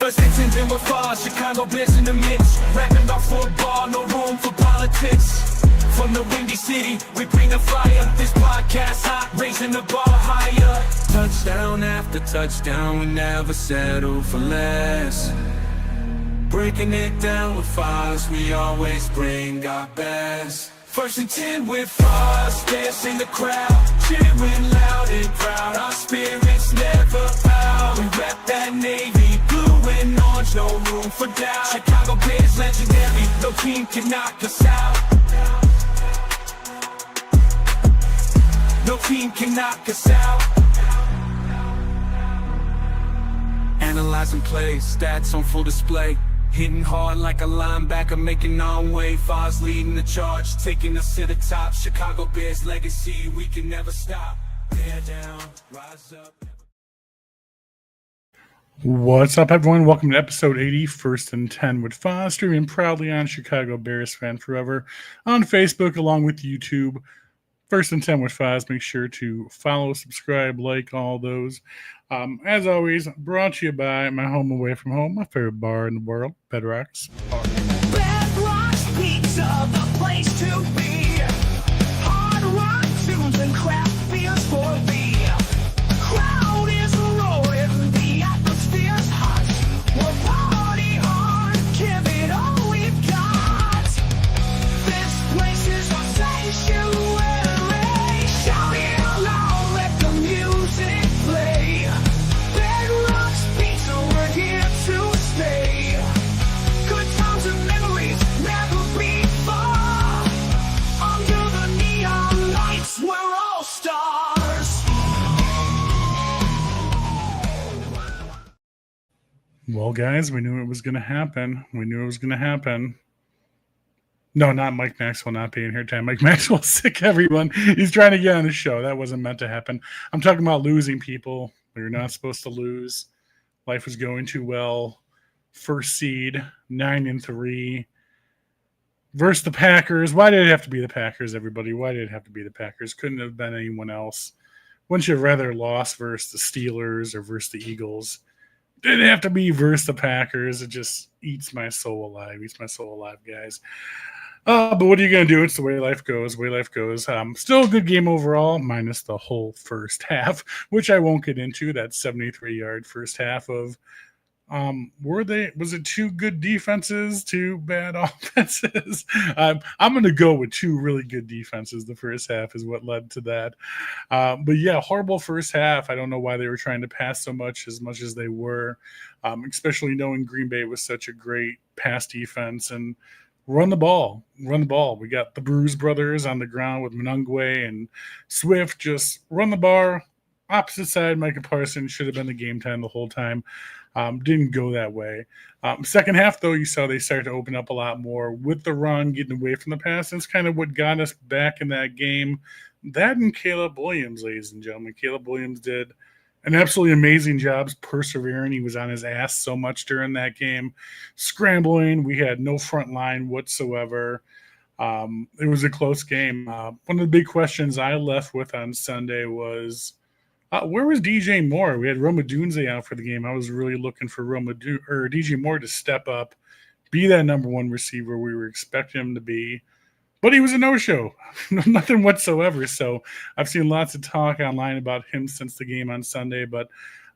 First and 10 in with Foz, Chicago Bears in the mix. Rapping about football, no room for politics. From the Windy City, we bring the fire. This podcast hot, raising the bar higher. Touchdown after touchdown, we never settle for less. Breaking it down with Foz, we always bring our best. First and 10 with Foz, dance in the crowd, cheering loud and proud. Our spirits never bow. We rep that navy, blue and orange, no room for doubt. Chicago Bears legendary, no team can knock us out. No team can knock us out. Analyzing plays, stats on full display. Hitting hard like a linebacker, making our way. Foz leading the charge, taking us to the top. Chicago Bears legacy, we can never stop. Tear down, rise up. What's up, everyone? Welcome to episode 80, First and 10 with Foz, streaming proudly on Chicago Bears Fan Forever on Facebook along with YouTube. First and 10 with Foz. Make sure to follow, subscribe, like all those. As always, brought to you by my home away from home, my favorite bar in the world, Bedrock's Bar. Bedrock's Pizza, the place to be. Hard rock tunes and craft beers for thee. The crowd is roaring, the atmosphere's hot. We'll party hard, give it all we've got. This place is our sanctuary. Shout it aloud, let the music play. Bedrock's Pizza, we're here to stay. Good times and memories never be far. Under the neon lights, we're all stars. Well, guys, we knew it was going to happen. No, not Mike Maxwell not being here today. Mike Maxwell's sick, everyone. He's trying to get on the show. That wasn't meant to happen. I'm talking about losing people. We were not supposed to lose. Life was going too well. First seed, 9-3. Versus the Packers. Why did it have to be the Packers, everybody? Why did it have to be the Packers? Couldn't have been anyone else. Wouldn't you have rather lost versus the Steelers or versus the Eagles? Didn't have to be versus the Packers. It just eats my soul alive. Guys. But what are you going to do? It's the way life goes. Still a good game overall, minus the whole first half, which I won't get into. That 73-yard first half of was it two good defenses, two bad offenses? I'm going to go with two really good defenses. The first half is what led to that. But yeah, horrible first half. I don't know why they were trying to pass so much as they were, especially knowing Green Bay was such a great pass defense and run the ball. We got the Bruise brothers on the ground with Monungwe and Swift. Just run the bar. Opposite side, Micah Parsons should have been the game time the whole time. Didn't go that way. Second half, though, you saw they started to open up a lot more with the run, getting away from the pass. That's kind of what got us back in that game. That and Caleb Williams, ladies and gentlemen. Caleb Williams did an absolutely amazing job persevering. He was on his ass so much during that game, scrambling. We had no front line whatsoever. It was a close game. One of the big questions I left with on Sunday was, where was DJ Moore? We had Roma Dunze out for the game. I was really looking for DJ Moore to step up, be that number one receiver we were expecting him to be. But he was a no-show, nothing whatsoever. So I've seen lots of talk online about him since the game on Sunday. But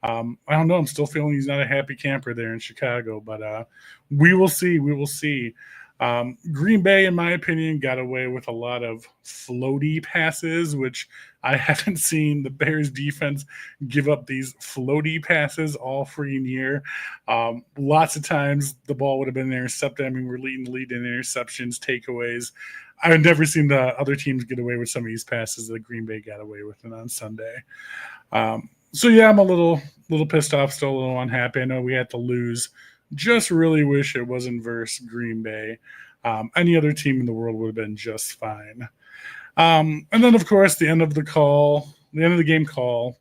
I don't know. I'm still feeling he's not a happy camper there in Chicago. But we will see. Green Bay, in my opinion, got away with a lot of floaty passes, which I haven't seen the Bears defense give up these floaty passes all freaking year. Lots of times the ball would have been intercepted. I mean, we're leading the lead in interceptions, takeaways. I've never seen the other teams get away with some of these passes that Green Bay got away with on Sunday. So, yeah, I'm a little pissed off, still a little unhappy. I know we had to lose. Just really wish it wasn't versus Green Bay. Any other team in the world would have been just fine. And then, of course, the end of the game call.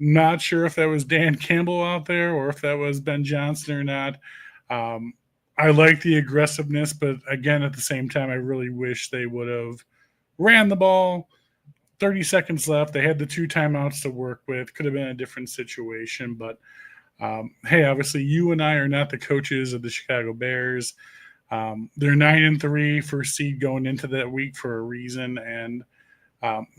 Not sure if that was Dan Campbell out there or if that was Ben Johnson or not. I like the aggressiveness, but again, at the same time, I really wish they would have ran the ball. 30 seconds left. They had the 2 timeouts to work with. Could have been a different situation, but Hey, obviously, you and I are not the coaches of the Chicago Bears. They're 9-3, first seed going into that week for a reason, and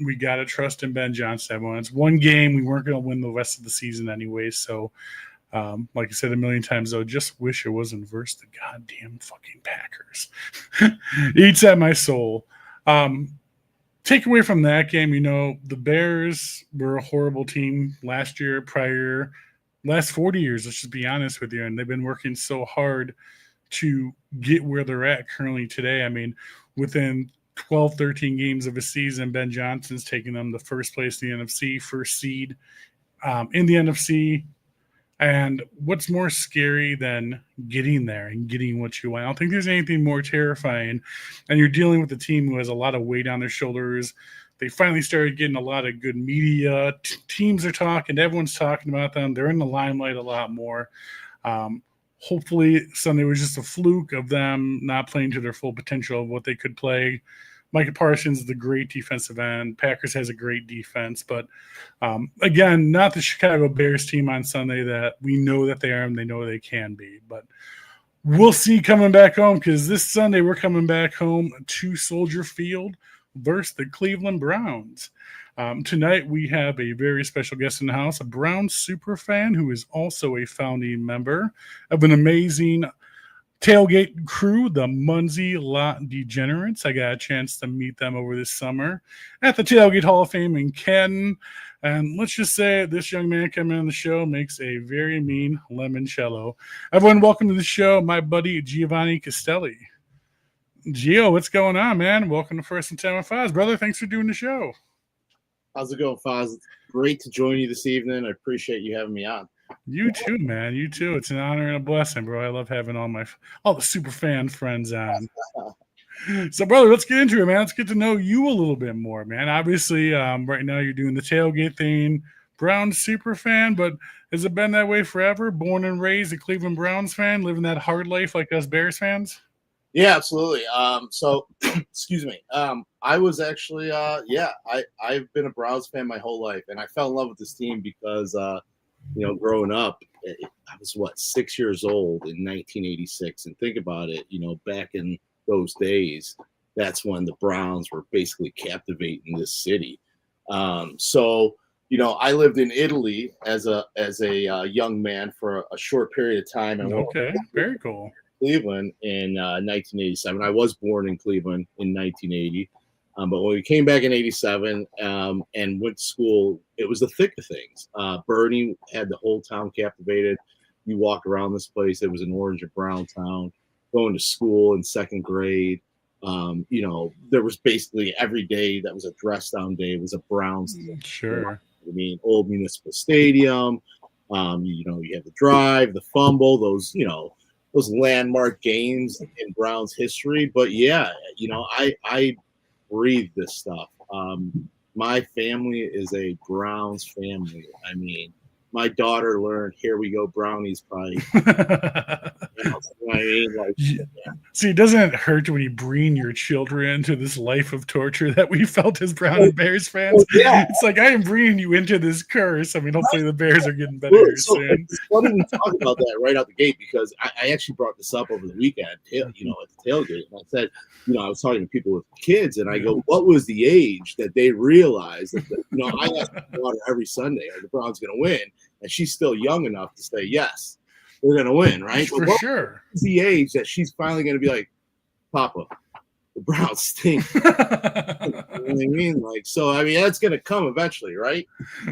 we got to trust in Ben Johnson. Well, it's one game. We weren't going to win the rest of the season anyway. So, like I said a million times, though, just wish it wasn't versus the goddamn fucking Packers. Eats at my soul. Take away from that game, the Bears were a horrible team last year, last 40 years, let's just be honest with you. And they've been working so hard to get where they're at currently today. I mean, within 12, 13 games of a season, Ben Johnson's taking them to first place in the NFC, first seed in the NFC. And what's more scary than getting there and getting what you want? I don't think there's anything more terrifying. And you're dealing with a team who has a lot of weight on their shoulders. They finally started getting a lot of good media. Teams are talking. Everyone's talking about them. They're in the limelight a lot more. Hopefully Sunday was just a fluke of them not playing to their full potential of what they could play. Micah Parsons is a great defensive end. Packers has a great defense. But, again, not the Chicago Bears team on Sunday that we know that they are and they know they can be. But we'll see coming back home, because this Sunday we're coming back home to Soldier Field versus the Cleveland Browns. Tonight we have a very special guest in the house, a Browns Superfan who is also a founding member of an amazing tailgate crew, the Muncie Lot Degenerates. I got a chance to meet them over this summer at the Tailgate Hall of Fame in Canton. And let's just say this young man coming on the show makes a very mean limoncello. Everyone, welcome to the show, my buddy Giovanni Castelli. Gio, what's going on, man? Welcome to First and 10 with Foz. Brother, thanks for doing the show. How's it going, Foz? It's great to join you this evening. I appreciate you having me on. You too, man. You too. It's an honor and a blessing, bro. I love having all the super fan friends on. So, brother, let's get into it, man. Let's get to know you a little bit more, man. Obviously, right now you're doing the tailgate thing. Browns super fan, but has it been that way forever? Born and raised a Cleveland Browns fan, living that hard life like us Bears fans? Yeah, absolutely. So, excuse me. I was actually, I've been a Browns fan my whole life, and I fell in love with this team because, growing up, I was 6 years old in 1986, and think about it, back in those days, that's when the Browns were basically captivating this city. I lived in Italy as a young man for a short period of time. And okay, very cool. Cleveland in 1987. I was born in Cleveland in 1980. But when we came back in 87 and went to school, it was the thick of things. Bernie had the whole town captivated. You walk around this place, it was an orange and brown town. Going to school in second grade, there was basically every day that was a dress down day. It was a Browns. Sure. I mean, old Municipal Stadium. You had the drive, the fumble, those landmark games in Browns history. But yeah, I breathe this stuff. My family is a Browns family. I mean, my daughter learned "Here We Go Brownies" probably. See, doesn't it hurt when you bring your children into this life of torture that we felt as Brown and Bears fans? Yeah. It's like, I am bringing you into this curse. I mean, hopefully the Bears are getting better soon. It's funny we talk about that right out the gate, because I actually brought this up over the weekend, at the tailgate. And I said, I was talking to people with kids, and I go, what was the age that they realized that, I ask my daughter every Sunday, are the Browns going to win? And she's still young enough to say, yes, we're going to win, right? For sure. Is the age that she's finally going to be like, Papa, the Browns stink. You know what I mean? That's going to come eventually, right?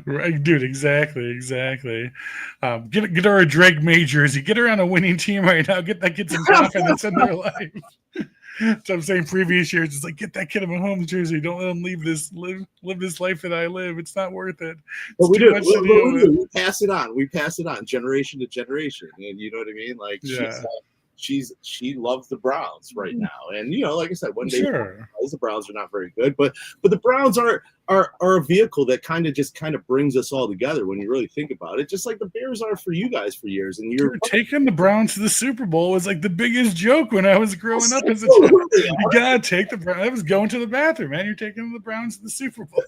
Right, dude, exactly. Get her a Drake Majors. You get her on a winning team right now. Get that kid some confidence in their life. So I'm saying previous years, it's like, get that kid a Mahomes jersey. Don't let him live this life that I live. It's not worth it. But we do. We pass it on. We pass it on generation to generation. And you know what I mean? Like, yeah. She loves the Browns right now. And, like I said, one day the Browns are not very good. But the Browns are a vehicle that kind of brings us all together when you really think about it. Just like the Bears are for you guys for years. And you're taking the Browns to the Super Bowl was like the biggest joke when I was growing up as a child. You gotta take the Browns. I was going to the bathroom, man. You're taking the Browns to the Super Bowl.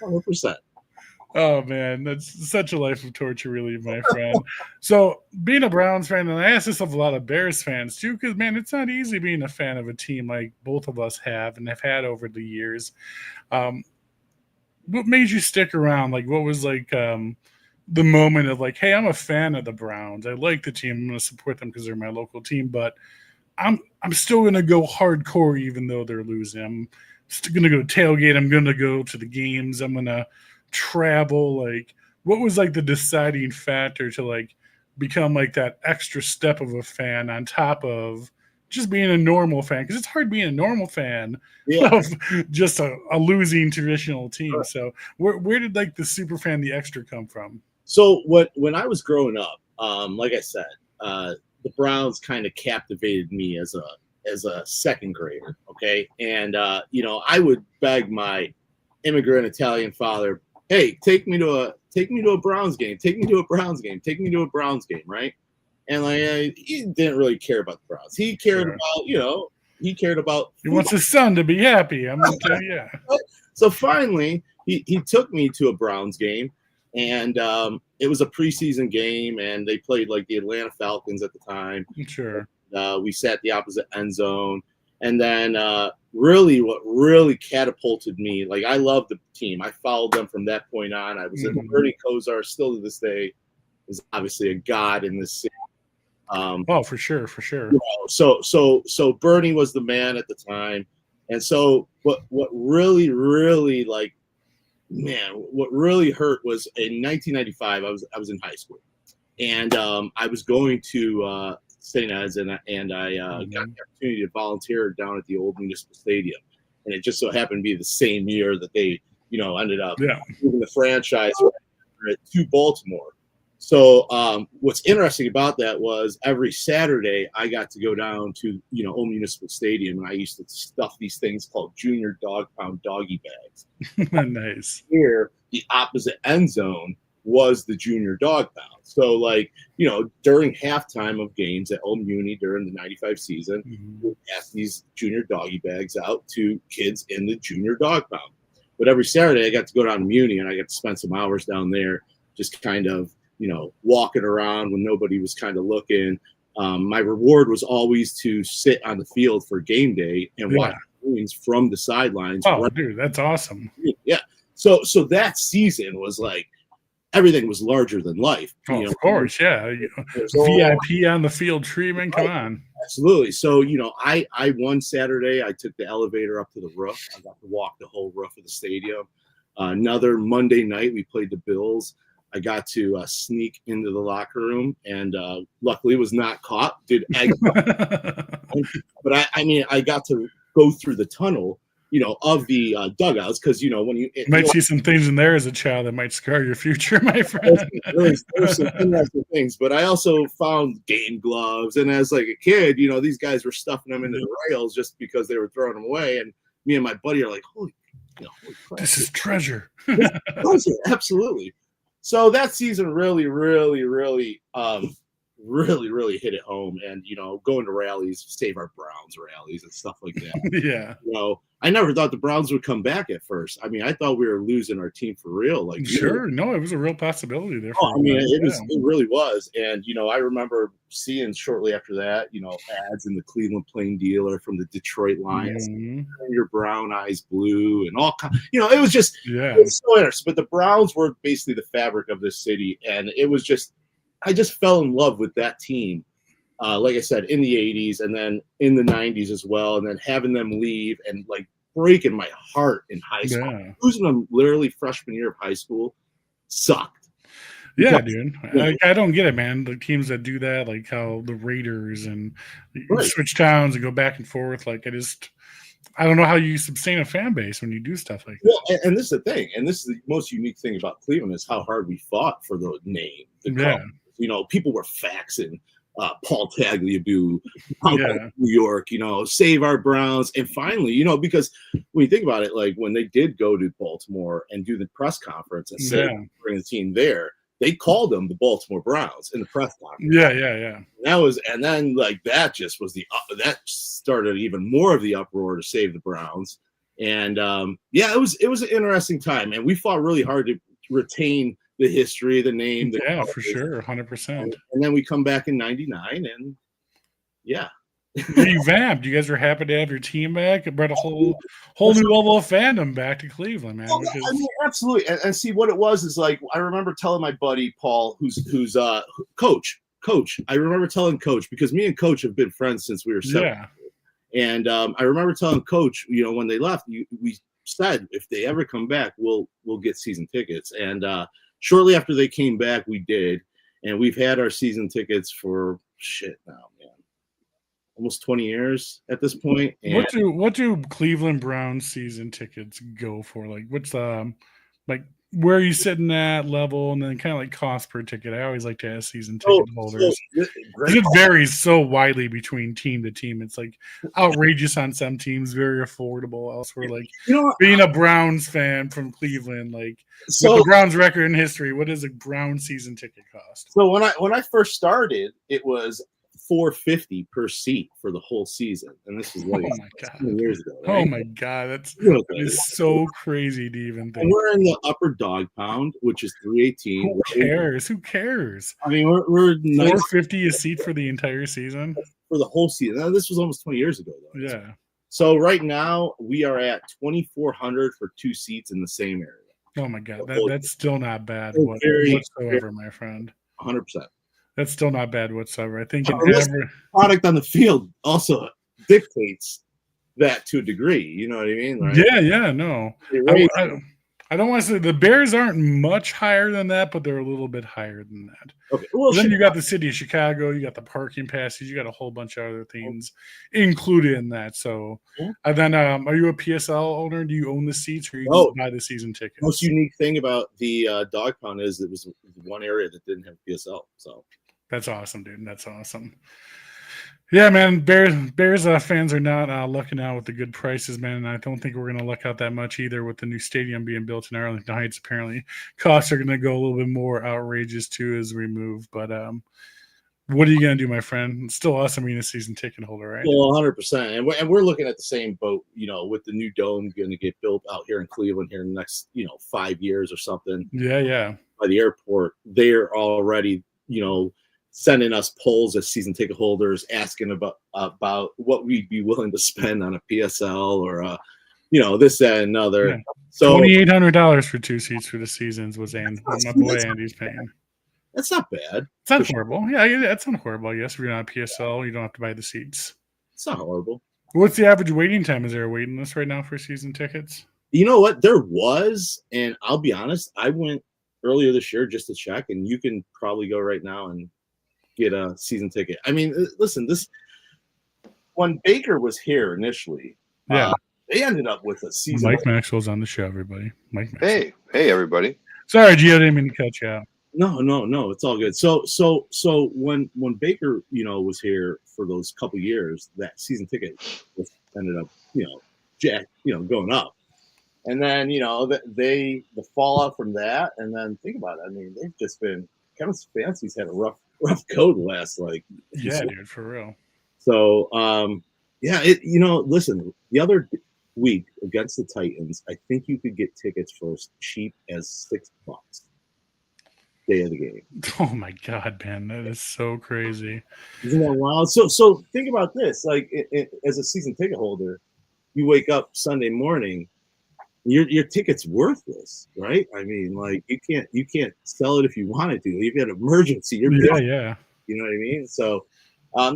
100%. Oh man, that's such a life of torture, really, my friend. So being a Browns fan, and I ask this of a lot of Bears fans too, because man, it's not easy being a fan of a team like both of us have and have had over the years. Um, what made you stick around? Like, what was like the moment of like, hey, I'm a fan of the Browns. I like the team. I'm going to support them because they're my local team, but I'm still going to go hardcore even though they're losing. I'm still going to go tailgate. I'm going to go to the games. I'm going to travel. Like, what was like the deciding factor to like become like that extra step of a fan on top of just being a normal fan? Because it's hard being a normal fan Yeah. of just a losing traditional team. So where did like the super fan, the extra come from? So when I was growing up, like I said, the Browns kind of captivated me as a second grader. Okay, and I would beg my immigrant Italian father, "Hey, take me to a Browns game. Take me to a Browns game. Take me to a Browns game." Right? And like he didn't really care about the Browns. He cared about he cared about. He wants his son to be happy. I'm gonna tell you. Yeah. So finally, he took me to a Browns game. And it was a preseason game, and they played like the Atlanta Falcons at the time. Sure. We sat the opposite end zone. And then really what really catapulted me, like I loved the team. I followed them from that point on. I was in Bernie Kosar, still to this day, is obviously a god in this city. Oh, for sure, for sure. So Bernie was the man at the time. And so what really, really like, man, what really hurt was in 1995. I was in high school, and I was going to St. Ed's, and I got the opportunity to volunteer down at the old municipal stadium, and it just so happened to be the same year that they, ended up moving the franchise to Baltimore. So what's interesting about that was every Saturday I got to go down to Old Municipal Stadium, and I used to stuff these things called Junior Dog Pound doggy bags. Nice. Here, the opposite end zone was the Junior Dog Pound. So like during halftime of games at Old Muni during the '95 season, we passed these Junior doggy bags out to kids in the Junior Dog Pound. But every Saturday I got to go down to Muni, and I got to spend some hours down there, just kind of walking around when nobody was kind of looking. My reward was always to sit on the field for game day and watch games from the sidelines. Oh, dude, that's awesome. Yeah. So that season was like everything was larger than life. Oh, of course, yeah. VIP on the field treatment. Come on. Absolutely. So I one Saturday I took the elevator up to the roof. I got to walk the whole roof of the stadium. Another Monday night we played the Bills. I got to sneak into the locker room, and luckily was not caught. But I got to go through the tunnel, of the dugouts, because when you might see some things in there as a child that might scar your future, my friend. There's some interesting things, but I also found game gloves, and as like a kid, these guys were stuffing them into the rails just because they were throwing them away, and me and my buddy are like, holy crap, this is treasure. Absolutely. So that season really, really, really, really hit it home. And, going to rallies, Save Our Browns rallies and stuff like that. Yeah. I never thought the Browns would come back at first. I mean, I thought we were losing our team for real. Like, sure. No, it was a real possibility there. It really was. And, I remember seeing shortly after that, ads in the Cleveland Plain Dealer from the Detroit Lions, your brown eyes blue and all kinds, it was just, it was so interesting. But the Browns were basically the fabric of this city. And it was just, I just fell in love with that team. Like I said, in the 80s and then in the 90s as well. And then having them leave and like breaking my heart in high school. Yeah. Losing them literally freshman year of high school sucked. Yeah, dude. I don't get it, man. The teams that do that, like how the Raiders and switch towns and go back and forth. Like, I don't know how you sustain a fan base when you do stuff like that. Well, and this is the thing. And this is the most unique thing about Cleveland is how hard we fought for the name. People were faxing Paul Tagliabue, New York, Save Our Browns. And finally, because when you think about it, like when they did go to Baltimore and do the press conference and say bring the team there, they called them the Baltimore Browns in the press conference. Yeah. And then like that just was that started even more of the uproar to save the Browns. And it was an interesting time, and we fought really hard to retain the history, the name. The Yeah, colors. for sure, 100%. And then we come back in '99, and yeah. Revamped. You guys are happy to have your team back. It brought a whole new level of fandom back to Cleveland, man. Which is Absolutely. And see what it was is like I remember telling my buddy Paul, who's coach. I remember telling Coach because me and Coach have been friends since we were 7. yeah. And I remember telling Coach, when they left, we said if they ever come back, we'll get season tickets. And shortly after they came back, we did, and we've had our season tickets for now, man, almost 20 years at this point. And What do Cleveland Browns season tickets go for? Like, what's like where are you sitting at level, and then kind of like cost per ticket? I always like to ask season ticket holders. It varies so widely between team to team. It's like outrageous on some teams, very affordable elsewhere. Like being a Browns fan from Cleveland, like with the Browns record in history, what does a Browns season ticket cost? So when I first started, it was $450 per seat for the whole season, and this was like 20 years ago. Right? Oh my god, that is so crazy to even think. And we're in the upper dog pound, which is $318. Who cares? I mean, we're $450 a seat for the entire season for the whole season. Now, this was almost 20 years ago, though. Yeah. So right now we are at $2,400 for 2 seats in the same area. Oh my god, that's still not bad whatsoever, my friend. 100%. That's still not bad whatsoever. I think product on the field also dictates that to a degree. You know what I mean? Right? Yeah, no. I don't want to say the Bears aren't much higher than that, but they're a little bit higher than that. Okay. Well, then you got the city of Chicago, you got the parking passes, you got a whole bunch of other things included in that. So, and then are you a PSL owner? Do you own the seats, or you just buy the season tickets? Most unique thing about the dog pound is it was one area that didn't have PSL. So that's awesome, dude. That's awesome. Yeah, man. Bears fans are not lucking out with the good prices, man. And I don't think we're going to luck out that much either with the new stadium being built in Arlington Heights. Apparently, costs are going to go a little bit more outrageous too as we move. But what are you going to do, my friend? It's still awesome being a season ticket holder, right? Well, 100%. And we're looking at the same boat, with the new dome going to get built out here in Cleveland here in the next, 5 years or something. Yeah. By the airport, they're already, sending us polls as season ticket holders, asking about what we'd be willing to spend on a PSL or this, that, and another. Yeah. So $2,800 for 2 seats for the seasons was my boy Andy's paying. That's not bad. It's not horrible. Yeah, that's not horrible. I guess if you're not a PSL, you don't have to buy the seats. It's not horrible. What's the average waiting time? Is there a waiting list right now for season tickets? You know what? There was, and I'll be honest, I went earlier this year just to check, and you can probably go right now and get a season ticket. I mean, listen, when Baker was here initially, they ended up with a season. Mike Maxwell's on the show, everybody. Mike Maxwell. Hey, everybody. Sorry, Gio, didn't mean to cut you out. No, it's all good. So when Baker, was here for those couple years, that season ticket ended up, going up. And then, the fallout from that, and then think about it. I mean, they've just been Kevin Stefanski's had a rough go the last dude, for real. So listen, the other week against the Titans, I think you could get tickets for as cheap as $6 day of the game. Oh my god, man, that is so crazy. Isn't that wild? So think about this, like as a season ticket holder, you wake up Sunday morning, your ticket's worthless, right? I mean, like you can't sell it if you wanted to. You've got an emergency. Yeah. You know what I mean? So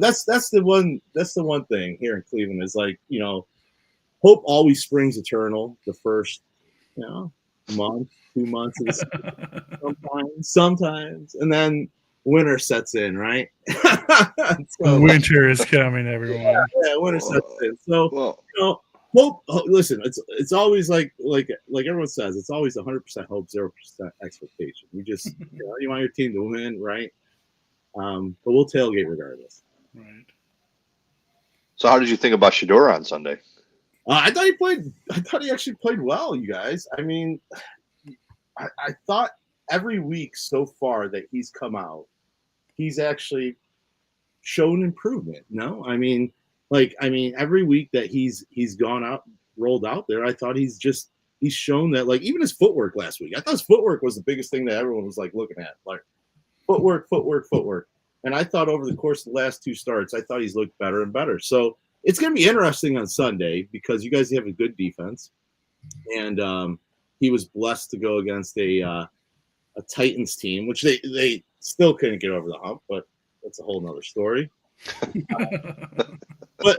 that's the one thing here in Cleveland is like, hope always springs eternal the first, month, 2 months of the sometimes, and then winter sets in, right? Winter is coming, everyone. Yeah, winter sets in. So hope. Listen, it's always like everyone says, it's always 100% hope, 0% expectation. You just you want your team to win, right? But we'll tailgate regardless. Right. So, how did you think about Shedeur on Sunday? I thought he actually played well, you guys. I mean, I thought every week so far that he's come out, he's actually shown improvement. No, I mean, every week that he's gone out, rolled out there, I thought he's just he's shown that, like, even his footwork last week. I thought his footwork was the biggest thing that everyone was like looking at, like footwork. And I thought over the course of the last 2 starts, I thought he's looked better and better. So it's going to be interesting on Sunday because you guys have a good defense, and he was blessed to go against a Titans team, which they still couldn't get over the hump, but that's a whole nother story. But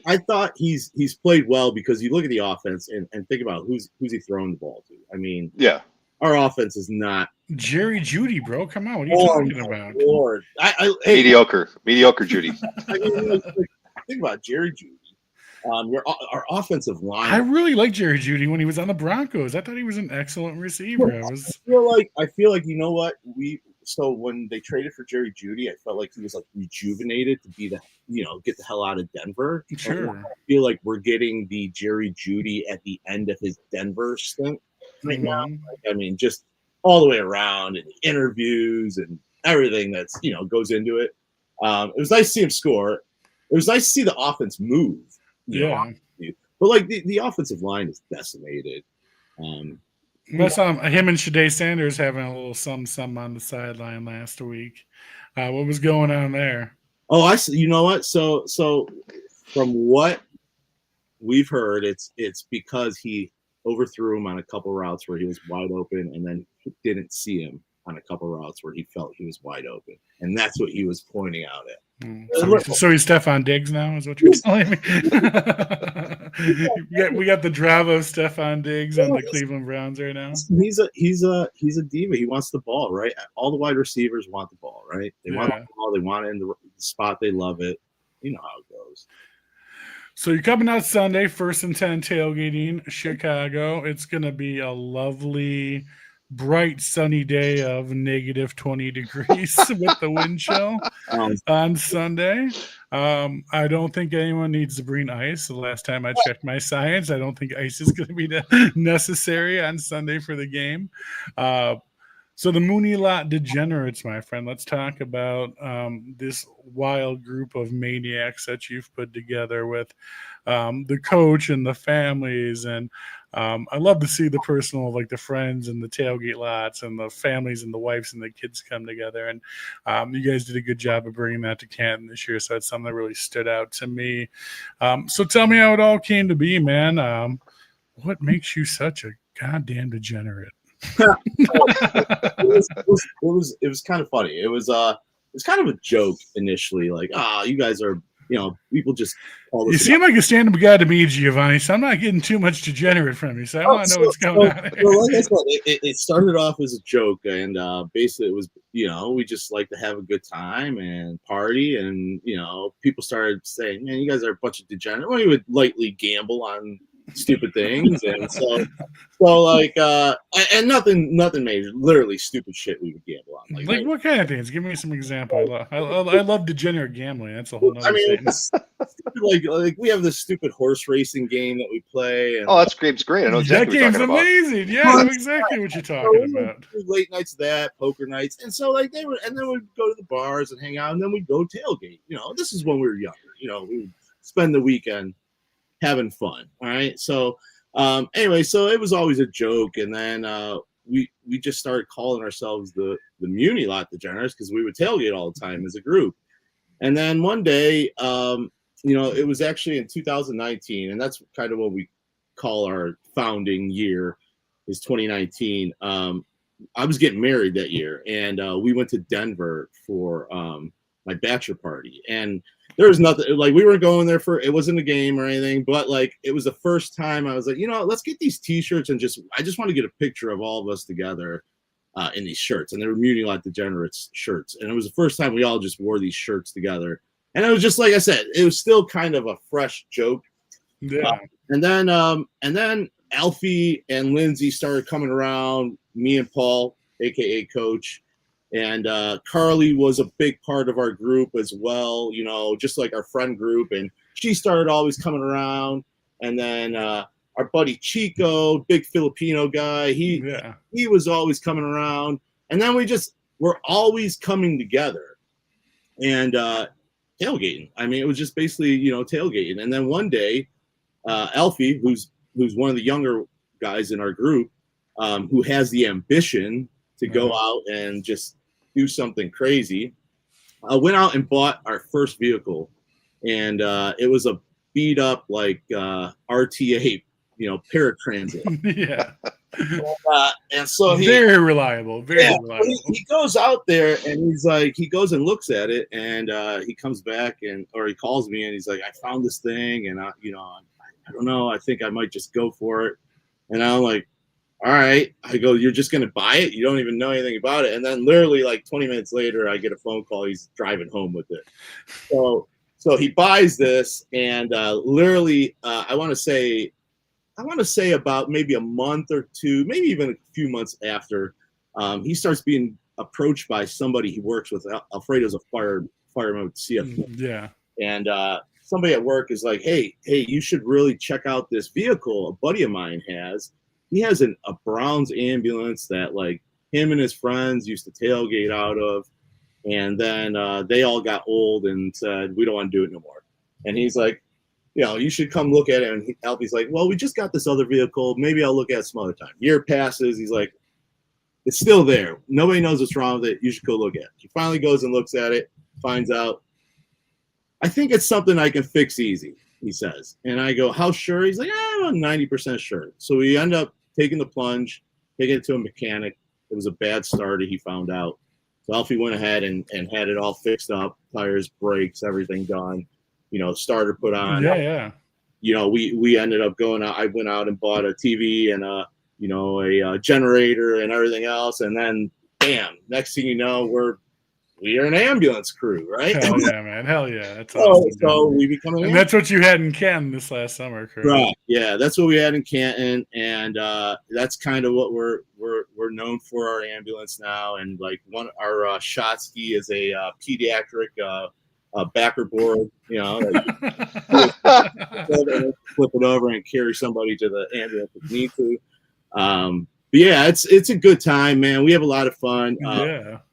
I thought he's played well because you look at the offense and think about who's he throwing the ball to. I mean, Yeah. our offense is not Jerry Judy, bro. Come on, what are you talking about? Lord. Hey, Mediocre Judy. I mean, think about Jerry Judy. Our offensive line. I really liked Jerry Judy when he was on the Broncos. I thought he was an excellent receiver. I feel like you know what so when they traded for Jerry Judy, I felt like he was like rejuvenated to be get the hell out of Denver. Sure. And I feel like we're getting the Jerry Judy at the end of his Denver stint right now. I mean, just all the way around and interviews and everything that's goes into it. It was nice to see him score. It was nice to see the offense move. Yeah. But like the offensive line is decimated. I saw him and Shadai Sanders having a little something on the sideline last week. What was going on there? Oh, I see. You know what? So from what we've heard, it's because he overthrew him on a couple routes where he was wide open, and then didn't see him on a couple routes where he felt he was wide open, and that's what he was pointing out at. So he's Stephon Diggs now, is what you're telling me? we got the Dravo Stephon Diggs on the Cleveland Browns right now. He's a diva. He wants the ball, right? All the wide receivers want the ball, right? They want the ball. They want it in the spot. They love it. You know how it goes. So you're coming out Sunday, 1st and 10 tailgating, Chicago. It's going to be a lovely, bright, sunny day of negative 20 degrees with the wind chill on Sunday. I don't think anyone needs to bring ice. The last time I checked my science, I don't think ice is going to be necessary on Sunday for the game. So the Mooney Lot degenerates, my friend. Let's talk about this wild group of maniacs that you've put together with the coach and the families. And I love to see the personal, like the friends and the tailgate lots and the families and the wives and the kids come together. And you guys did a good job of bringing that to Canton this year. So it's something that really stood out to me. So tell me how it all came to be, man. What makes you such a goddamn degenerate? it was kind of funny. It was kind of a joke initially, like, you guys are, people just call this. You seem like a stand-up guy to me, Giovanni, so I'm not getting too much degenerate from you, so I want to know what's going on. Well, like I said, it started off as a joke, and basically it was, we just like to have a good time and party, and people started saying, man, you guys are a bunch of degenerates. Well, we would lightly gamble on stupid things, and so like and nothing major, literally stupid shit we would gamble on. Like what kind of things? Give me some example. I love degenerate gambling. That's a whole nother thing. like we have this stupid horse racing game that we play. And, that's great. It's great. I know exactly that what game's you're talking amazing. Yeah, I know exactly what you're talking about. Late nights of that, poker nights, and so like then we'd go to the bars and hang out, and then we'd go tailgate. This is when we were younger. We would spend the weekend having fun. All right. So anyway, so it was always a joke. And then we just started calling ourselves the Muni Lot Degenerates because we would tailgate all the time as a group. And then one day, it was actually in 2019, and that's kind of what we call our founding year is 2019. I was getting married that year, and we went to Denver for my bachelor party. And there was nothing, like we weren't going there it wasn't a game or anything, but like it was the first time I was like, let's get these t-shirts and I just want to get a picture of all of us together in these shirts. And they were Muni Lot Degenerates shirts. And it was the first time we all just wore these shirts together. And it was just, like I said, it was still kind of a fresh joke. Yeah. And then Alfie and Lindsay started coming around, me and Paul, AKA Coach. And Carly was a big part of our group as well, just like our friend group. And she started always coming around. And then our buddy Chico, big Filipino guy, he was always coming around. And then we're always coming together and tailgating. I mean, it was just basically, tailgating. And then one day, Alfie, who's one of the younger guys in our group who has the ambition to go out and just do something crazy. I went out and bought our first vehicle, and it was a beat up like RTA, paratransit. Yeah. And so very reliable. He goes out there and he goes and looks at it, and he comes back or he calls me and he's like, I found this thing, and I don't know, I think I might just go for it. And I'm like, all right. I go, you're just going to buy it? You don't even know anything about it. And then literally like 20 minutes later, I get a phone call. He's driving home with it. So he buys this, and literally, I want to say about maybe a month or two, maybe even a few months after, he starts being approached by somebody he works with. Alfredo's a fireman with CFP. Yeah. And somebody at work is like, hey, you should really check out this vehicle a buddy of mine has. He has a Browns ambulance that like him and his friends used to tailgate out of. And then they all got old and said, we don't want to do it no more. And he's like, you should come look at it. And Alfie's like, well, we just got this other vehicle. Maybe I'll look at it some other time. Year passes. He's like, it's still there. Nobody knows what's wrong with it. You should go look at it. He finally goes and looks at it, finds out, I think it's something I can fix easy, he says. And I go, how sure? He's like, I'm 90% sure. So we end up taking the plunge, taking it to a mechanic. It was a bad starter, he found out. So Alfie went ahead and had it all fixed up, tires, brakes, everything done, starter put on. Yeah. We ended up going out. I went out and bought a TV and a generator and everything else. And then bam, next thing you know, we are an ambulance crew, right? Hell yeah, man. Hell yeah. That's awesome. So we become an ambulance. That's what you had in Canton this last summer, correct? Right. Yeah, that's what we had in Canton, and that's kind of what we're known for, our ambulance now. And like our shot ski is a pediatric backer board, flip it over and carry somebody to the ambulance if you need to. But yeah, it's a good time, man. We have a lot of fun.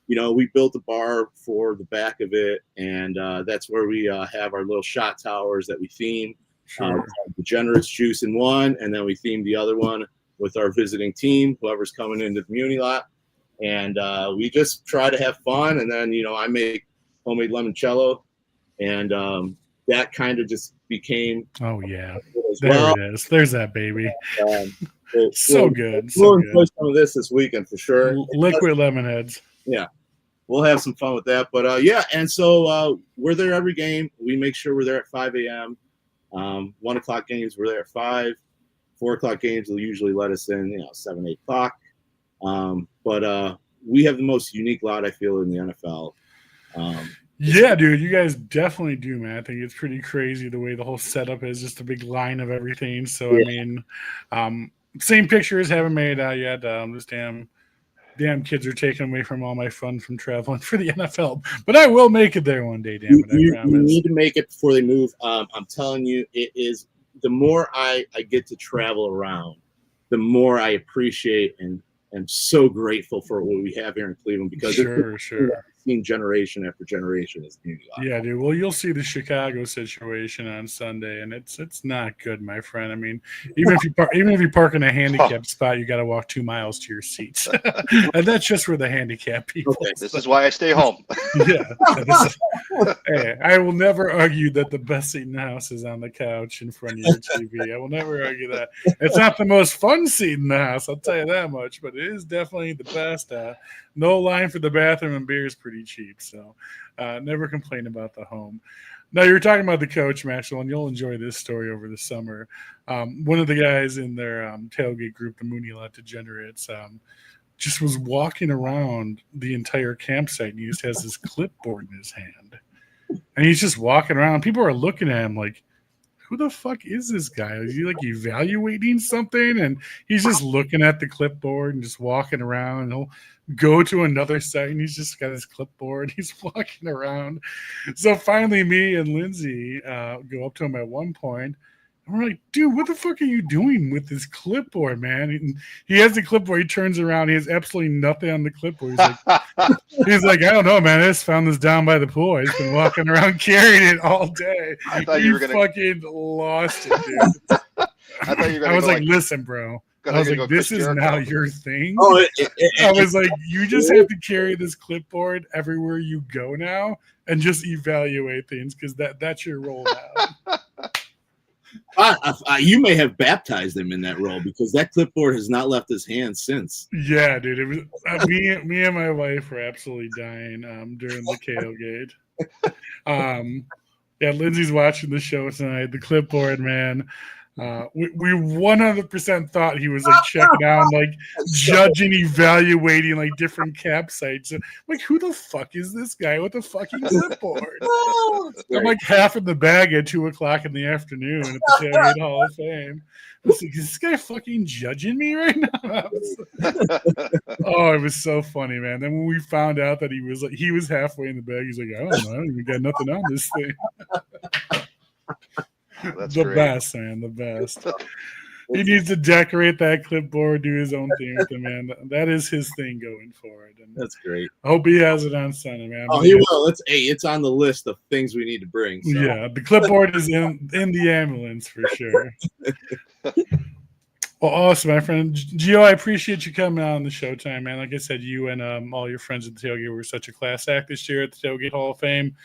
We built a bar for the back of it, and that's where we have our little shot towers that we theme. The Generous Juice in one, and then we theme the other one with our visiting team, whoever's coming into the community lot. And we just try to have fun, and then, I make homemade limoncello, and that kind of just became it is. There's that baby. So good. We'll enjoy some of this weekend for sure. Liquid lemonheads. Yeah. We'll have some fun with that. But, and so we're there every game. We make sure we're there at 5 a.m. 1 o'clock games, we're there at 5. 4 o'clock games will usually let us in, 7, 8 o'clock. But we have the most unique lot, I feel, in the NFL. Yeah, dude, you guys definitely do, man. I think it's pretty crazy the way the whole setup is, just a big line of everything. So, yeah. I mean, same pictures, haven't made it out yet. This damn kids are taking away from all my fun from traveling for the NFL. But I will make it there one day, damn it. I promise. You need to make it before they move. I'm telling you, it is the more I get to travel around, the more I appreciate and am so grateful for what we have here in Cleveland, because sure. Seen generation after generation as community. Yeah, dude. Well, you'll see the Chicago situation on Sunday, and it's not good, my friend. I mean, even if you park in a handicapped spot, you got to walk 2 miles to your seats, and that's just for the handicapped people. Okay, this is why I stay home. Yeah. Hey, I will never argue that the best seat in the house is on the couch in front of your TV. I will never argue that. It's not the most fun seat in the house, I'll tell you that much, but it is definitely the best. No line for the bathroom, and beer is pretty cheap, so never complain about the home. Now, you're talking about the coach, Maxwell, and you'll enjoy this story over the summer. One of the guys in their tailgate group, the Mooney Lot Degenerates, just was walking around the entire campsite, and he just has this clipboard in his hand. And he's just walking around. People are looking at him like, who the fuck is this guy? Is he like evaluating something? And he's just looking at the clipboard and just walking around. And he'll go to another site and he's just got his clipboard. He's walking around. So finally, me and Lindsay go up to him at one point. And we're like, dude, what the fuck are you doing with this clipboard, man? And he has the clipboard. He turns around. He has absolutely nothing on the clipboard. He's like, I don't know, man. I just found this down by the pool. I've been walking around carrying it all day. I thought you were gonna fucking lost it, dude. I thought you were gonna I was like, listen, bro. I was like, this is now your thing. Oh, I was like, you just have to carry this clipboard everywhere you go now and just evaluate things because that's your role now. You may have baptized him in that role because that clipboard has not left his hands since. Yeah, dude. It was me and my wife were absolutely dying during the tailgate. Yeah, Lindsay's watching the show tonight. The clipboard, man. We 100% thought he was like checking out, like judging, evaluating like different campsites. Like, who the fuck is this guy with a fucking clipboard? I'm like half in the bag at 2:00 in the afternoon at the Tailgate Hall of Fame. I was like, is this guy fucking judging me right now? Oh, it was so funny, man. Then when we found out that he was halfway in the bag, he's like, I don't know, I don't even got nothing on this thing. That's the great. best, man. The best. He needs to decorate that clipboard, do his own thing with it, man. That is his thing going forward. And that's great. I hope he has it on Sunday, man. Oh, he will. It's on the list of things we need to bring. So. Yeah, the clipboard is in the ambulance for sure. Well, awesome, my friend. Gio, I appreciate you coming on the Showtime, man. Like I said, you and all your friends at the Tailgate were such a class act this year at the Tailgate Hall of Fame.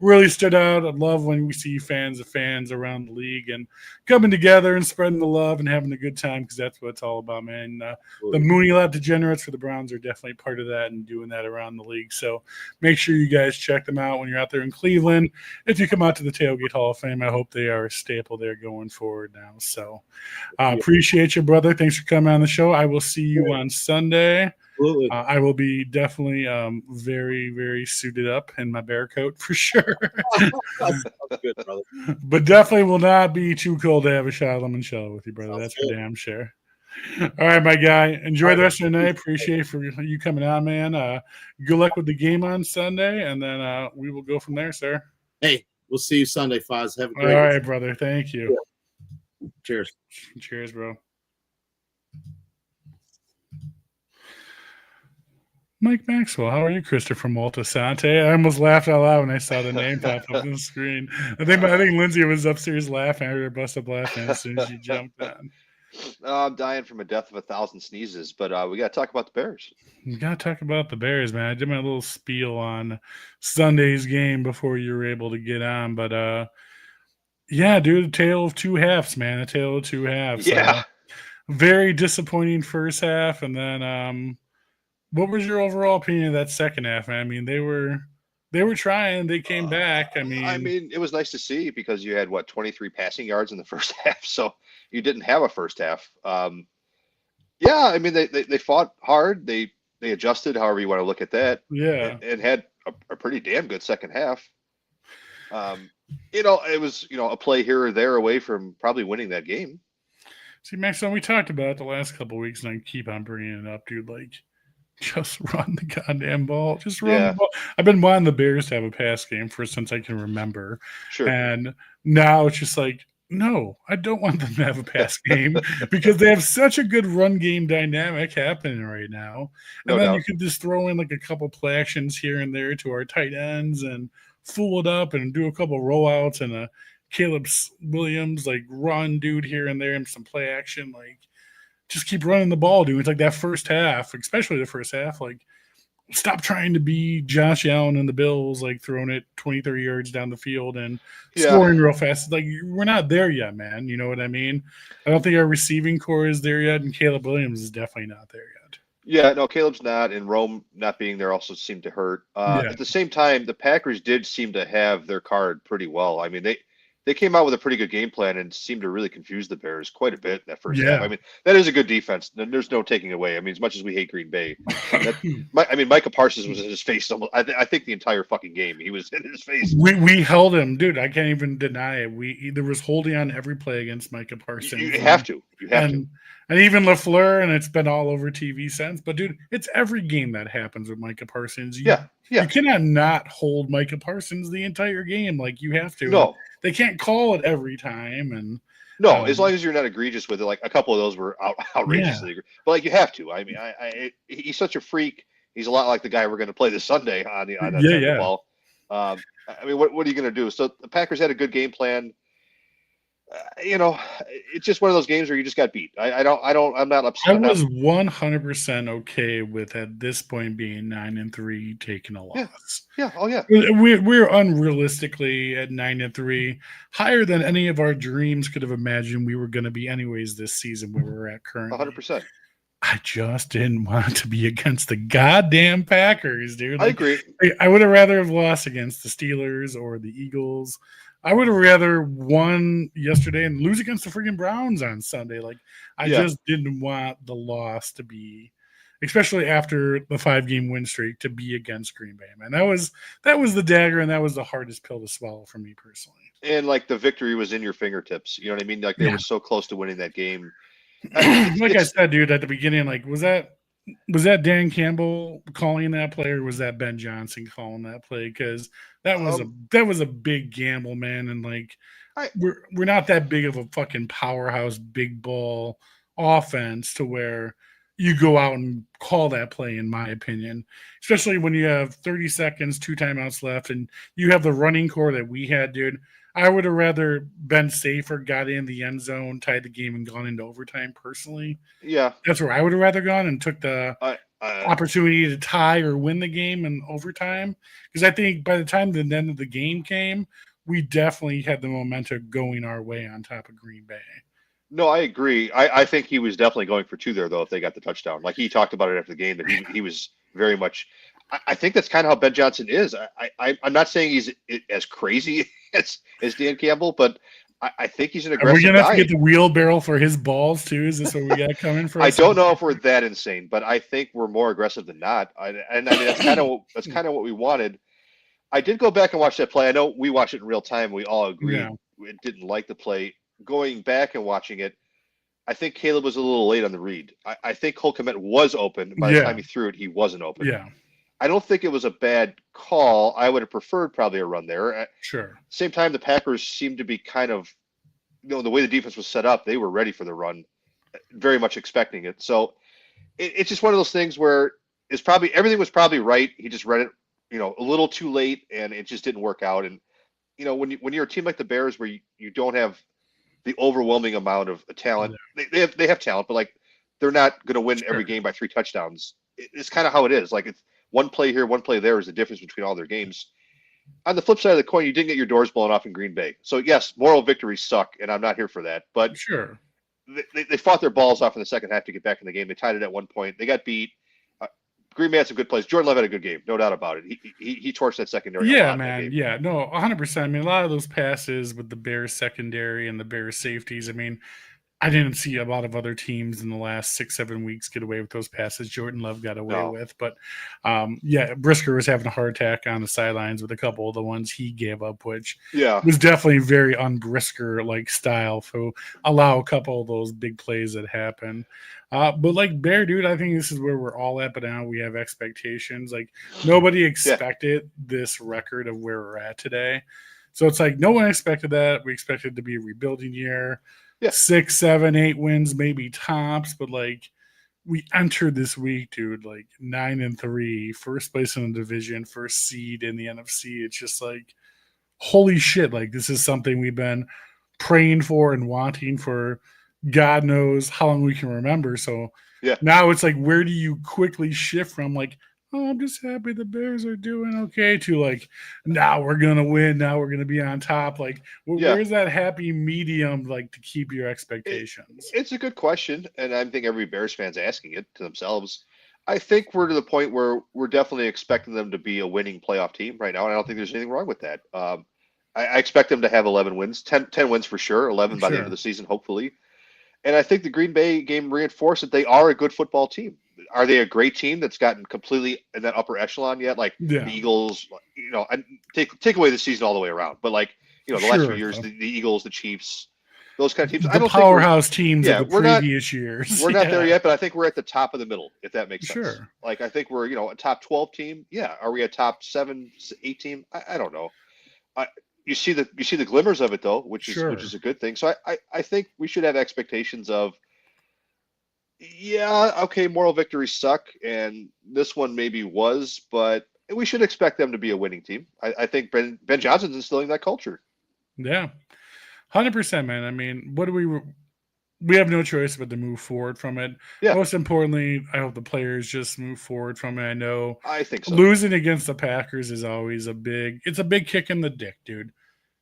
Really stood out. I love when we see fans of fans around the league and coming together and spreading the love and having a good time because that's what it's all about, man. The Mooney Lab Degenerates for the Browns are definitely part of that and doing that around the league. So make sure you guys check them out when you're out there in Cleveland. If you come out to the Tailgate Hall of Fame, I hope they are a staple there going forward now. So appreciate you, brother. Thanks for coming on the show. I will see you on Sunday. I will be definitely very, very suited up in my bear coat for sure. Good, brother. But definitely will not be too cold to have a shot of limoncello with you, brother. That's for damn sure. All right, my guy. Enjoy the rest of the night. Appreciate for you coming on, man. Good luck with the game on Sunday, and then we will go from there, sir. Hey, we'll see you Sunday, Foz. Have a great All right, brother. Thank you. Yeah. Cheers. Cheers, bro. Mike Maxwell, how are you, Christopher Moltisanti? I almost laughed out loud when I saw the name pop up on the screen. I think Lindsay was upstairs laughing. I heard her bust up laughing as soon as she jumped on. I'm dying from a death of 1,000 sneezes, but we got to talk about the Bears. We got to talk about the Bears, man. I did my little spiel on Sunday's game before you were able to get on, but yeah, dude, a tale of two halves, man. A tale of two halves. Yeah. Very disappointing first half, and then what was your overall opinion of that second half, man? I mean, they were trying. They came back. I mean, it was nice to see because you had 23 passing yards in the first half, so you didn't have a first half. Yeah, I mean, they fought hard. They adjusted, however you want to look at that. Yeah, and had a pretty damn good second half. It was a play here or there away from probably winning that game. See, Max, we talked about it the last couple of weeks, and I keep on bringing it up, dude. Like, just run the goddamn ball. Just run the ball. I've been wanting the Bears to have a pass game since I can remember. Sure. And now it's just like, no, I don't want them to have a pass game because they have such a good run game dynamic happening right now. And then you could just throw in like a couple play actions here and there to our tight ends and fool it up and do a couple rollouts and a Caleb Williams like run dude here and there and some play action. Like, just keep running the ball, dude. It's like that first half, especially the first half. Like, stop trying to be Josh Allen and the Bills, like throwing it 20, 30 yards down the field and scoring real fast. Like, we're not there yet, man. You know what I mean? I don't think our receiving core is there yet, and Caleb Williams is definitely not there yet. Yeah, no, Caleb's not, and Rome not being there also seemed to hurt. At the same time, the Packers did seem to have their card pretty well. I mean, they came out with a pretty good game plan and seemed to really confuse the Bears quite a bit in that first half. I mean, that is a good defense. There's no taking away. I mean, as much as we hate Green Bay, Micah Parsons was in his face. I think the entire fucking game, he was in his face. We held him, dude. I can't even deny it. There was holding on every play against Micah Parsons. You have to. You have to. And even LaFleur, and it's been all over TV since. But, dude, it's every game that happens with Micah Parsons. You cannot not hold Micah Parsons the entire game. Like, you have to. No. They can't call it every time. And no, as long as you're not egregious with it. Like, a couple of those were outrageously. But, like, you have to. I mean, he's such a freak. He's a lot like the guy we're going to play this Sunday on that ball. I mean, what are you going to do? So the Packers had a good game plan. It's just one of those games where you just got beat. I'm not upset. I was 100% okay with at this point being 9-3 taking a Yeah. loss. Yeah. Oh yeah. We're unrealistically at 9-3, higher than any of our dreams could have imagined we were going to be anyways this season where we're at currently. 100%. I just didn't want to be against the goddamn Packers, dude. I agree. I would have rather have lost against the Steelers or the Eagles. I would have rather won yesterday and lose against the freaking Browns on Sunday. I just didn't want the loss to be, especially after the 5-game win streak, to be against Green Bay. Man, that was the dagger, and that was the hardest pill to swallow for me personally. And the victory was in your fingertips. You know what I mean? They were so close to winning that game. I said, dude, at the beginning, was that Dan Campbell calling that play, or was that Ben Johnson calling that play? Because that was a big gamble, man. And we're not that big of a fucking powerhouse, big ball offense to where you go out and call that play, in my opinion. Especially when you have 30 seconds, 2 timeouts left, and you have the running core that we had, dude. I would have rather been safer, got in the end zone, tied the game, and gone into overtime personally. Yeah. That's where I would have rather gone and took the opportunity to tie or win the game in overtime. Because I think by the time the end of the game came, we definitely had the momentum going our way on top of Green Bay. No, I agree. I think he was definitely going for 2 there, though, if they got the touchdown. He talked about it after the game, that he was very much – I think that's kind of how Ben Johnson is. I'm not saying he's as crazy as Dan Campbell, but I think he's an aggressive guy. Are we going to have to get the wheelbarrow for his balls, too? Is this what we got coming for us? I don't know if we're that insane, but I think we're more aggressive than not. I mean, that's kind of what we wanted. I did go back and watch that play. I know we watched it in real time. We all agreed we didn't like the play. Going back and watching it, I think Caleb was a little late on the read. I think Cole Kmet was open. By the time he threw it, he wasn't open. Yeah. I don't think it was a bad call. I would have preferred probably a run there. Sure. Same time, the Packers seemed to be kind of, the way the defense was set up, they were ready for the run, very much expecting it. So it's just one of those things where everything was probably right. He just read it, a little too late, and it just didn't work out. And when you're a team like the Bears, where you don't have the overwhelming amount of talent, they have talent, but they're not going to win every game by 3 touchdowns. It's kind of how it is. It's one play here, one play there is the difference between all their games. On the flip side of the coin, you didn't get your doors blown off in Green Bay. So, yes, moral victories suck, and I'm not here for that. But sure, they fought their balls off in the second half to get back in the game. They tied it at one point. They got beat. Green Bay had some good plays. Jordan Love had a good game, no doubt about it. He torched that secondary. Yeah, man. Yeah, no, 100%. I mean, a lot of those passes with the Bears secondary and the Bears safeties, I mean, I didn't see a lot of other teams in the last 6-7 weeks get away with those passes Jordan Love got away with. But, Brisker was having a heart attack on the sidelines with a couple of the ones he gave up, which was definitely very un-Brisker-like style to allow a couple of those big plays that happen. But Bear, dude, I think this is where we're all at, but now we have expectations. Nobody expected this record of where we're at today. So it's no one expected that. We expected it to be a rebuilding year. 6, 7, 8 wins, maybe tops, but we entered this week, dude, 9-3, first place in the division, first seed in the NFC. It's just holy shit. This is something we've been praying for and wanting for God knows how long we can remember. So now it's where do you quickly shift from I'm just happy the Bears are doing okay to now we're going to win. Now we're going to be on top. Where's that happy medium to keep your expectations? It's a good question. And I think every Bears fan's asking it to themselves. I think we're to the point where we're definitely expecting them to be a winning playoff team right now. And I don't think there's anything wrong with that. I expect them to have 11 wins, 10 wins for sure, 11 by the end of the season, hopefully. And I think the Green Bay game reinforced that they are a good football team. Are they a great team that's gotten completely in that upper echelon yet? The Eagles, and take away the season all the way around. But the last few years, the Eagles, the Chiefs, those kind of teams. The powerhouse teams of the previous years. We're not there yet, but I think we're at the top of the middle, if that makes sense. Sure. I think we're, a top 12 team. Yeah. Are we a top 7, 8 team? I don't know. You see the glimmers of it though, which is a good thing. So I think we should have expectations of, moral victories suck, and this one maybe was, but we should expect them to be a winning team. I think Ben Johnson's instilling that culture. Yeah, 100%, man. I mean, what do we have no choice but to move forward from it. Yeah. Most importantly, I hope the players just move forward from it. I know I think so. losing against the Packers is always a big kick in the dick, dude.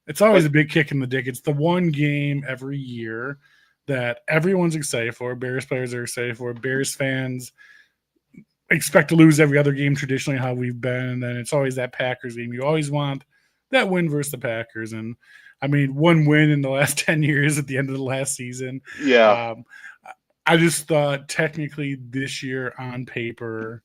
It's always a big kick in the dick. It's the one game every year that everyone's excited for. Bears players are excited for. Bears fans expect to lose every other game traditionally, how we've been. And then it's always that Packers game. You always want that win versus the Packers. And I mean, one win in the last 10 years at the end of the last season. Yeah. I just thought technically this year on paper,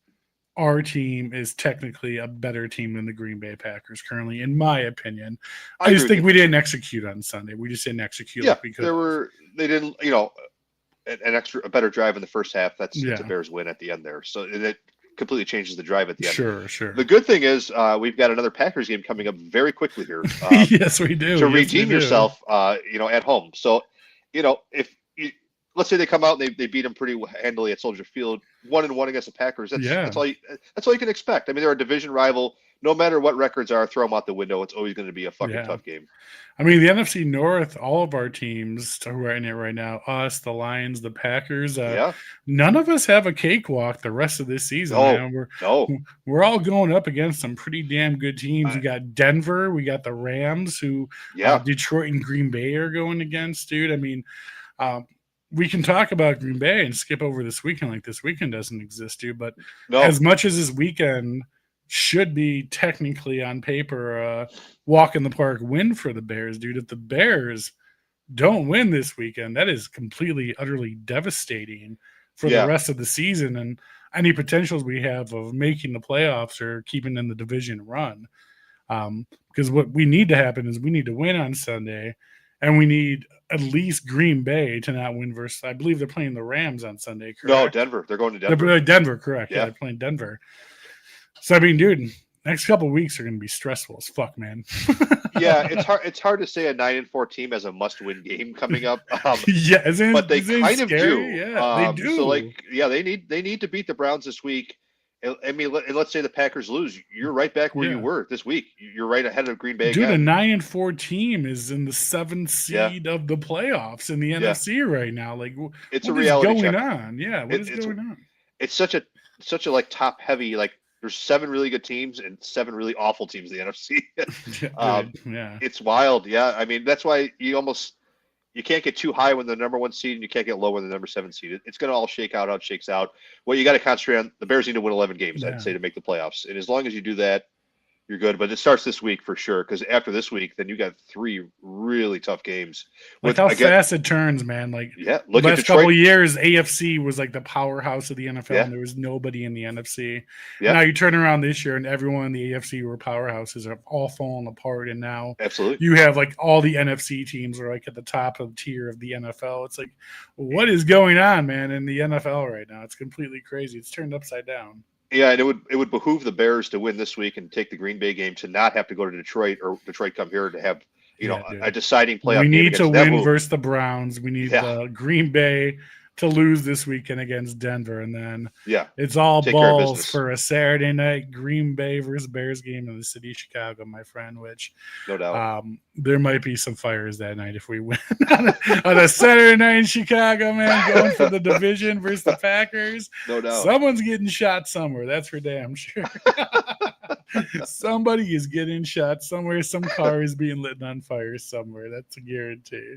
our team is technically a better team than the Green Bay Packers currently, in my opinion. I just think we didn't execute on Sunday. We just didn't execute. Yeah, because they didn't, a better drive in the first half. That's a Bears win at the end there. So it completely changes the drive at the end. Sure. The good thing is we've got another Packers game coming up very quickly here. Yes, we do. To redeem yourself, at home. So, if let's say they come out and they beat them pretty handily at Soldier Field, 1-1 against the Packers. That's all you can expect. I mean, they're a division rival. No matter what records are, throw them out the window. It's always going to be a fucking tough game. I mean, the NFC North, all of our teams who are in it right now, us, the Lions, the Packers, none of us have a cakewalk the rest of this season. We're all going up against some pretty damn good teams. We got Denver, we got the Rams, who Detroit and Green Bay are going against, dude. I mean, we can talk about Green Bay and skip over this weekend like this weekend doesn't exist, dude. But as much as this weekend should be technically on paper a walk in the park win for the Bears, dude, if the Bears don't win this weekend, that is completely, utterly devastating for the rest of the season and any potentials we have of making the playoffs or keeping in the division run. Because what we need to happen is we need to win on Sunday, and we need at least Green Bay to not win versus, I believe they're playing the Rams on Sunday, correct? No, Denver. They're going to Denver. They're Denver, correct. Yeah, they're playing Denver. So, I mean, dude, next couple of weeks are going to be stressful as fuck, man. Yeah, it's hard to say a 9-4 team has a must-win game coming up. But they kind of do. Yeah, they do. So, they need to beat the Browns this week. I mean, let's say the Packers lose. You're right back where you were this week. You're right ahead of Green Bay. Dude, again. A 9-4 team is in the 7th seed of the playoffs in the NFC right now. Like, it's a reality going check. On? Yeah, what is going on? It's such a like top heavy. Like, there's 7 really good teams and 7 really awful teams in the NFC. It's wild. Yeah, I mean that's why you can't get too high when the number 1 seed and you can't get low when the number 7 seed. It's going to all shake out how it shakes out. Well, you got to concentrate on the Bears need to win 11 games, I'd say, to make the playoffs. And as long as you do that, you're good. But it starts this week for sure, because after this week, then you got 3 really tough games. Like how fast it turns, man. Like look the at last couple of years, AFC was like the powerhouse of the NFL, and there was nobody in the NFC. Now you turn around this year, and everyone in the AFC were powerhouses have all fallen apart, and now you have like all the NFC teams are like at the top of tier of the NFL. It's like, what is going on, man, in the NFL right now? It's completely crazy. It's turned upside down. Yeah, and it would behoove the Bears to win this week and take the Green Bay game, to not have to go to Detroit, or Detroit come here to have a deciding playoff. We need to win versus the Browns. We need the Green Bay to lose this weekend against Denver, and then it's all balls for a Saturday night Green Bay versus Bears game in the city of Chicago, my friend. Which no doubt there might be some fires that night if we win on a Saturday night in Chicago, man. Going for the division versus the Packers. No doubt, someone's getting shot somewhere. That's for damn sure. Somebody is getting shot somewhere. Some car is being lit on fire somewhere. That's a guarantee.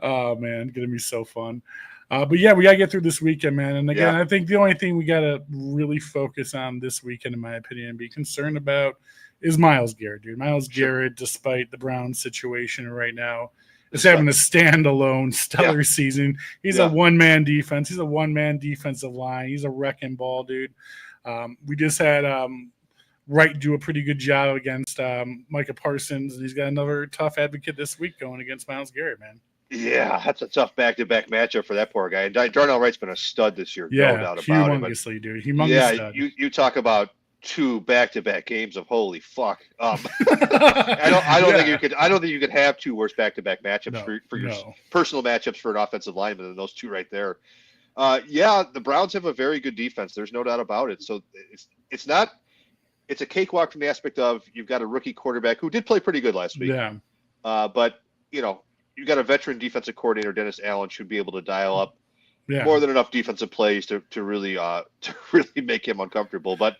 Oh man, gonna be so fun. But yeah, we got to get through this weekend, man. And again, I think the only thing we got to really focus on this weekend, in my opinion, and be concerned about is Myles Garrett, dude. Myles Garrett, despite the Browns situation right now, is having a standalone stellar season. He's a one-man defense. He's a one-man defensive line. He's a wrecking ball, dude. We just had Wright do a pretty good job against Micah Parsons, and he's got another tough advocate this week going against Myles Garrett, man. Yeah, that's a tough back-to-back matchup for that poor guy. And Darnell Wright's been a stud this year, no doubt about it. Humongously, dude. Humongous stud. You talk about 2 back-to-back games of holy fuck. I don't think you could have 2 worse back-to-back matchups for your personal matchups for an offensive lineman than those 2 right there. The Browns have a very good defense. There's no doubt about it. So it's a cakewalk from the aspect of you've got a rookie quarterback who did play pretty good last week. Yeah. But you got a veteran defensive coordinator, Dennis Allen, should be able to dial up Yeah. more than enough defensive plays to really make him uncomfortable. But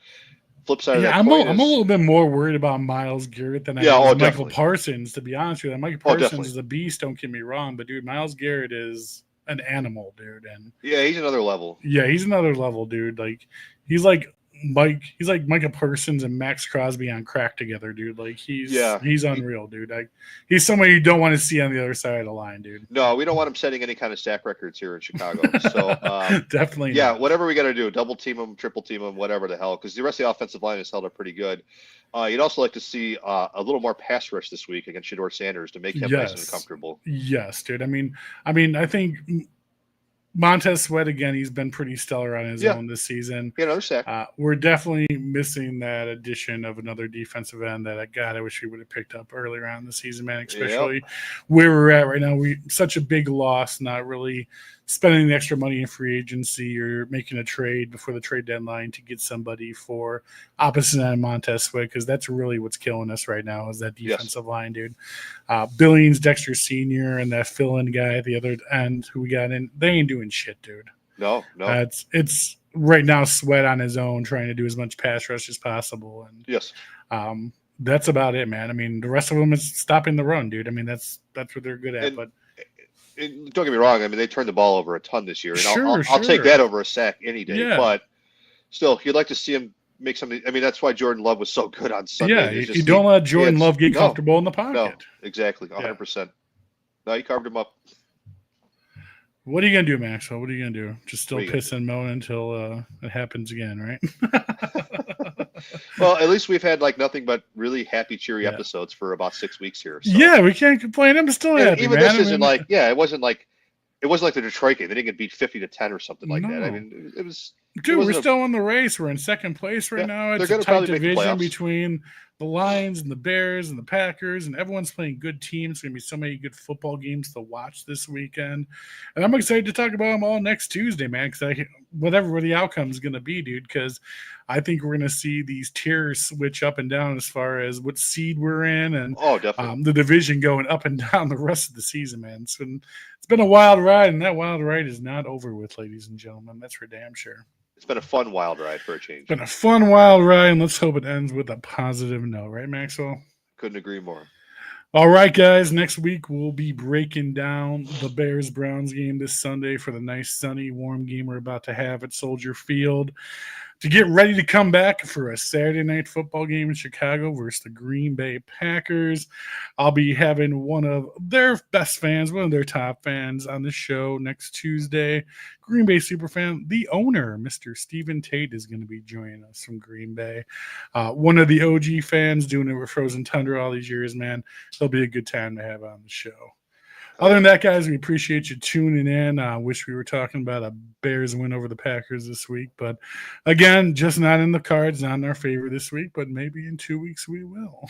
flip side of that I'm coin a is, little bit more worried about Myles Garrett than I am Michael definitely. Parsons, to be honest with you. Mike Oh, Parsons definitely. is a beast, don't get me wrong, but dude, Myles Garrett is an animal, dude. And yeah, he's another level. yeah, he's another level, dude. Like he's like Micah Parsons and Max Crosby on crack together, dude. Like he's unreal, dude. Like he's somebody you don't want to see on the other side of the line, dude. No, we don't want him setting any kind of sack records here in Chicago. So Definitely, yeah, not. whatever we got to do, double team him, triple team him, whatever the hell, because the rest of the offensive line is held up pretty good. You'd also like to see a little more pass rush this week against Shedeur Sanders to make him nice and comfortable. Yes, dude. I mean, I think Montez Sweat, again, he's been pretty stellar on his own this season. Get another sack. We're definitely missing that addition of another defensive end that I wish we would have picked up earlier on in the season, man, especially where we're at right now. Such a big loss, not really spending the extra money in free agency or making a trade before the trade deadline to get somebody for opposite end of Montez Sweat, because that's really what's killing us right now is that defensive line, dude. Billings, Dexter Sr., and that fill-in guy at the other end who we got in, they ain't doing shit, dude. No. It's right now Sweat on his own trying to do as much pass rush as possible. And that's about it, man. I mean, the rest of them is stopping the run, dude. I mean, that's what they're good at. But don't get me wrong. I mean, they turned the ball over a ton this year, and Sure. I'll take that over a sack any day. Yeah. But still, you'd like to see him make something. I mean, that's why Jordan Love was so good on Sunday. Yeah, you don't let Jordan Love get comfortable in the pocket. No, exactly, 100%. No, you carved him up. What are you gonna do, Maxwell? What are you gonna do? Just still What are you piss and moan until it happens again, right? Well, at least we've had like nothing but really happy, cheery episodes for about 6 weeks here. So. Yeah, we can't complain. I'm still happy, even man. this isn't like, it wasn't like the Detroit game. They didn't get beat 50-10 or something like that. I mean, it was. Dude, we're still in the race. We're in second place right now. It's a tight division between the Lions and the Bears and the Packers, and everyone's playing good teams. There's going to be so many good football games to watch this weekend. And I'm excited to talk about them all next Tuesday, man, because whatever the outcome is going to be, dude, because I think we're going to see these tiers switch up and down as far as what seed we're in and the division going up and down the rest of the season, man. It's been a wild ride, and that wild ride is not over with, ladies and gentlemen. That's for damn sure. It's been a fun wild ride for a change. It's been a fun wild ride, and let's hope it ends with a positive note, right, Maxwell? Couldn't agree more. All right, guys. Next week we'll be breaking down the Bears-Browns game this Sunday for the nice, sunny, warm game we're about to have at Soldier Field. To get ready to come back for a Saturday night football game in Chicago versus the Green Bay Packers. I'll be having one of their best fans, one of their top fans on the show next Tuesday. Green Bay Superfan, the owner, Mr. Stephen Tate, is going to be joining us from Green Bay. One of the OG fans doing it with Frozen Tundra all these years, man. It'll be a good time to have on the show. Other than that, guys, we appreciate you tuning in. I wish we were talking about a Bears win over the Packers this week. But, again, just not in the cards, not in our favor this week. But maybe in 2 weeks we will.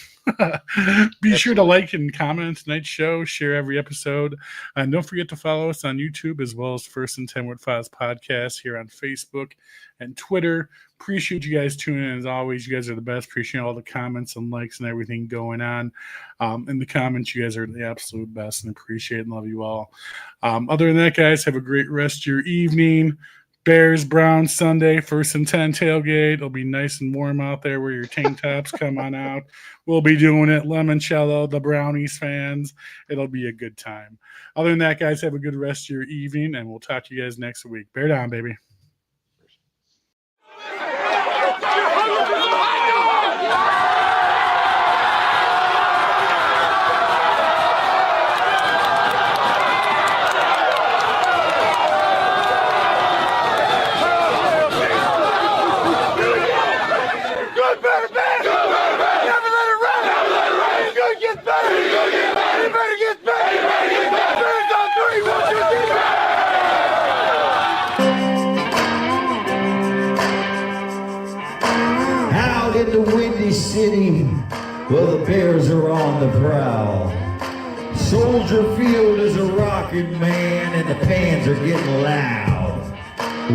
Be sure to like and comment on tonight's show. Share every episode. And don't forget to follow us on YouTube as well as First and 10 with Foz podcast here on Facebook and Twitter. Appreciate you guys tuning in as always. You guys are the best. Appreciate all the comments and likes and everything going on. In the comments, you guys are the absolute best and appreciate and love you all. Other than that, guys, have a great rest of your evening. Bears, Browns, Sunday, 1st and 10 tailgate. It'll be nice and warm out there where your tank tops come on out. We'll be doing it. Limoncello, the Brownies fans. It'll be a good time. Other than that, guys, have a good rest of your evening, and we'll talk to you guys next week. Bear down, baby. Out in the windy city, well, the Bears are on the prowl. Soldier Field is a rocking, man, and the fans are getting loud.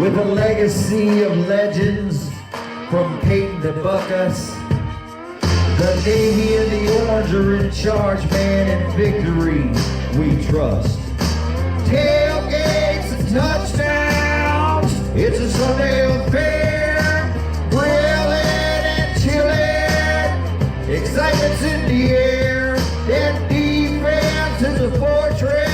With a legacy of legends from Peyton to Buckus, The Navy and the Orange are in charge, man, and victory we trust. Tailgates and touchdowns, it's a Sunday affair. Grilling and chilling, excitement's in the air. That defense is a fortress.